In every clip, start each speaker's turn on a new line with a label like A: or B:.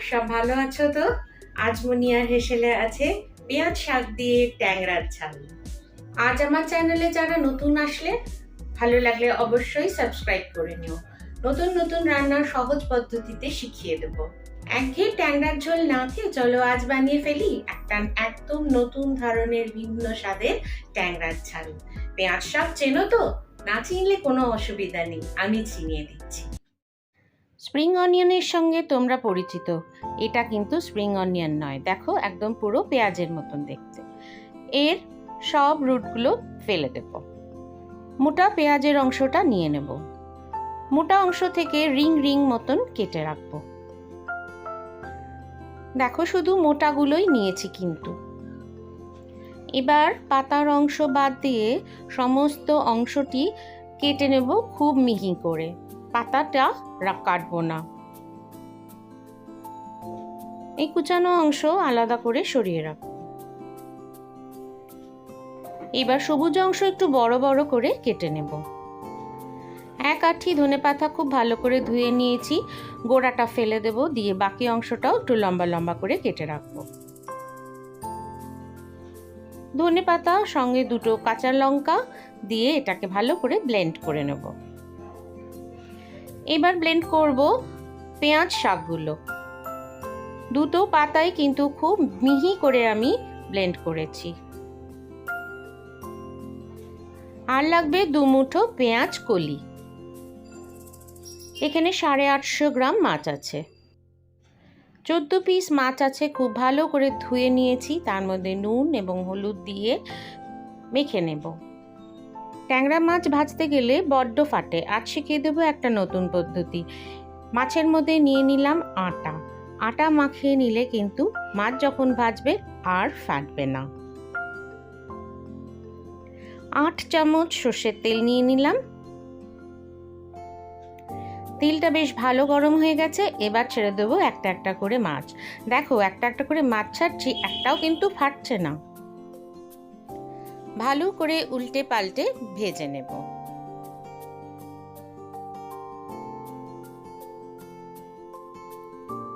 A: সব ভালো আছো তো? আজ মুনিয়ার হেসেলে আছে পেঁয়াজ শাক দিয়ে ট্যাংরার ঝাল। আজ আমার চ্যানেলে যারা নতুন আসলে ভালো লাগলে অবশ্যই সাবস্ক্রাইব করে নিও। নতুন নতুন রান্নার সহজ পদ্ধতিতে শিখিয়ে দেব। একঘেয়ে ট্যাংরার ঝোল না খেয়ে চলো আজ বানিয়ে ফেলি একটা একদম নতুন ধরনের ভিন্ন স্বাদের ট্যাংরার ঝাল। পেঁয়াজ শাক চেনো তো? না চিনলে কোনো অসুবিধা নেই, আমি চিনিয়ে দিচ্ছি। স্প্রিং অনিয়নের সঙ্গে তোমরা পরিচিত, এটা কিন্তু স্প্রিং অনিয়ন নয়। দেখো একদম পুরো পেঁয়াজের মতন দেখতে। এর সব রুটগুলো ফেলে দেব। মোটা পেঁয়াজের অংশটা নিয়ে নেব। মোটা অংশ থেকে রিং রিং মতন কেটে রাখবো। দেখো শুধু মোটাগুলোই নিয়েছি কিন্তু। এবার পাতার অংশ বাদ দিয়ে সমস্ত অংশটি কেটে নেব খুব মিহি করে। পাতাটা কাটবো না। এই কুচানো অংশ আলাদা করে সরিয়ে রাখবো। এবার সবুজ অংশ একটু বড় বড় করে কেটে নেব। এক আঁটি ধনেপাতা খুব ভালো করে ধুয়ে নিয়েছি, গোড়াটা ফেলে দেব, দিয়ে বাকি অংশটাও একটু লম্বা লম্বা করে কেটে রাখবো। ধনেপাতা সঙ্গে দুটো কাঁচা লঙ্কা দিয়ে এটাকে ভালো করে ব্লেন্ড করে নেব। এবার ব্লেন্ড করব পেঁয়াজ শাকগুলো। দুটো পাতায় কিন্তু খুব মিহি করে আমি ব্লেন্ড করেছি। আর লাগবে 2 মুঠো পেঁয়াজ কলি। এখানে 850 গ্রাম মাছ আছে। 14 পিস মাছ আছে, খুব ভালো করে ধুয়ে নিয়েছি। তার মধ্যে নুন এবং হলুদ দিয়ে মেখে নেব। ট্যাংরা মাছ ভাজতে গেলে বড্ড ফাটে। আজ শিখিয়ে দেবো একটা নতুন পদ্ধতি। মাছের মধ্যে নিয়ে নিলাম আটা। আটা মাখিয়ে নিলে কিন্তু মাছ যখন ভাজবে আর ফাটবে না। 8 চামচ সর্ষের তেল নিয়ে নিলাম। তেলটা বেশ ভালো গরম হয়ে গেছে। এবার ছেড়ে দেবো একটা একটা করে মাছ। দেখো একটা একটা করে মাছ ছাড়ছি, একটাও কিন্তু ফাটছে না। ভালো করে উল্টে পাল্টে ভেজে নেব।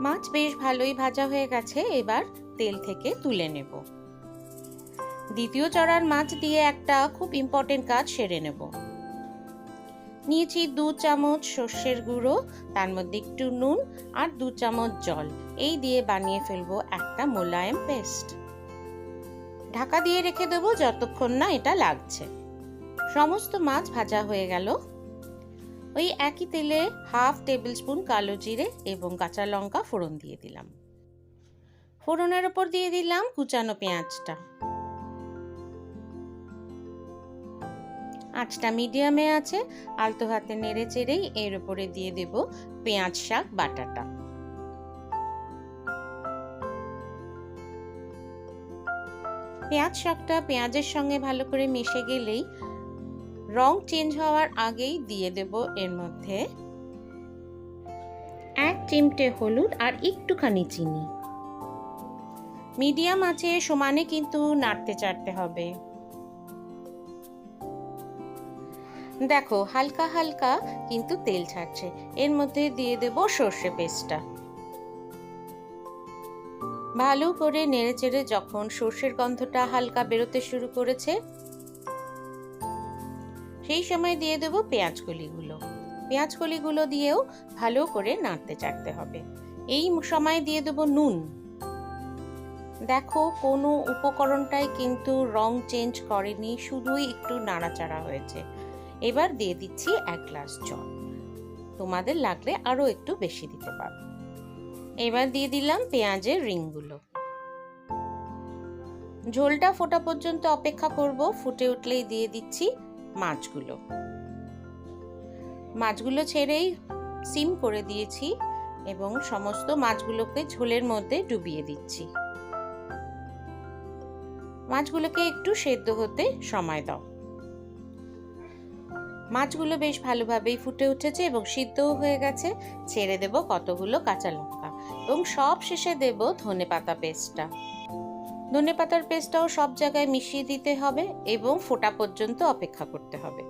A: মাছ বেশ ভালোই ভাজা হয়ে গেছে। এবার তেল থেকে তুলে নেব। দ্বিতীয় চড়ার মাছ দিয়ে একটা খুব ইম্পর্টেন্ট কাজ সেরে নেব। নিয়েছি 2 চামচ সর্ষের গুঁড়ো, তার মধ্যে একটু নুন আর 2 চামচ জল। এই দিয়ে বানিয়ে ফেলবো একটা মোলায়েম পেস্ট। ঢাকা দিয়ে রেখে দেবো যতক্ষণ না এটা লাগছে। সমস্ত মাছ ভাজা হয়ে গেল। ওই একই তেলে 1/2 টেবিল স্পুন কালো জিরে এবং কাঁচা লঙ্কা ফোড়ন দিয়ে দিলাম। ফোড়নের ওপর দিয়ে দিলাম কুচানো পেঁয়াজটা। আঁচটা মিডিয়ামে আছে, আলতো হাতে নেড়ে চেড়েই এর উপরে দিয়ে দেব পেঁয়াজ শাক বাটাটা। পেঁয়াজ শাকটা পেঁয়াজের সঙ্গে ভালো করে মিশে গেলেই রং চেঞ্জ হওয়ার আগেই দিয়ে দেব এর মধ্যে 1 চিমটে হলুদ আর একটুখানি চিনি। মিডিয়াম আঁচে সমানে কিন্তু নাড়তে চাড়তে হবে। দেখো হালকা হালকা কিন্তু তেল ছাড়ছে। এর মধ্যে দিয়ে দেব সর্ষে পেস্টটা। ভালো করে নেড়েচেড়ে যখন সর্ষের গন্ধটা হালকা বেরোতে শুরু করেছে, সেই সময় দিয়ে দেব পেঁয়াজ কলিগুলো। পেঁয়াজ কলিগুলো দিয়েও ভালো করে নাড়তে চাড়তে হবে। এই সময় দিয়ে দেব নুন। দেখো কোনো উপকরণটাই কিন্তু রং চেঞ্জ করেনি, শুধুই একটু নাড়াচাড়া হয়েছে। এবার দিয়ে দিচ্ছি 1 গ্লাস জল। তোমাদের লাগলে আরো একটু বেশি দিতে পারো। এবার দিয়ে দিলাম পেঁয়াজের রিংগুলো। ঝোলটা ফোটা পর্যন্ত অপেক্ষা করব। ফুটে উঠলেই দিয়ে দিচ্ছি মাছগুলো। মাছগুলো ছেড়েই সিম করে দিয়েছি এবং সমস্ত মাছগুলোকে ঝোলের মধ্যে ডুবিয়ে দিচ্ছি। মাছগুলোকে একটু সেদ্ধ হতে সময় দাও। মাছগুলো বেশ ভালোভাবেই ফুটে উঠেছে এবং সিদ্ধও হয়ে গেছে। ছেড়ে দেব কতগুলো কাঁচা লঙ্কা এবং সব শেষে দেব ধনেপাতা পেস্টটা। ধনেপাতার পেস্টটাও সব জায়গায় মিশিয়ে দিতে হবে এবং ফোটা পর্যন্ত অপেক্ষা করতে হবে।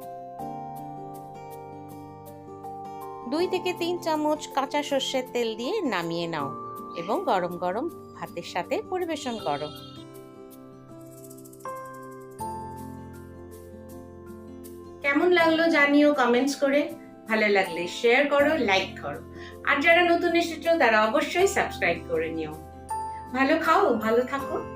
A: 2 থেকে 3 চামচ কাঁচা সর্ষের তেল দিয়ে নামিয়ে নাও। এবং গরম গরম ভাতের সাথে পরিবেশন করো। কেমন লাগলো জানিও কমেন্টস করে। ভালো লাগলে শেয়ার করো, লাইক করো। আর যারা নতুন এসেছো তারা অবশ্যই সাবস্ক্রাইব করে নিও। ভালো খাও, ভালো থাকো।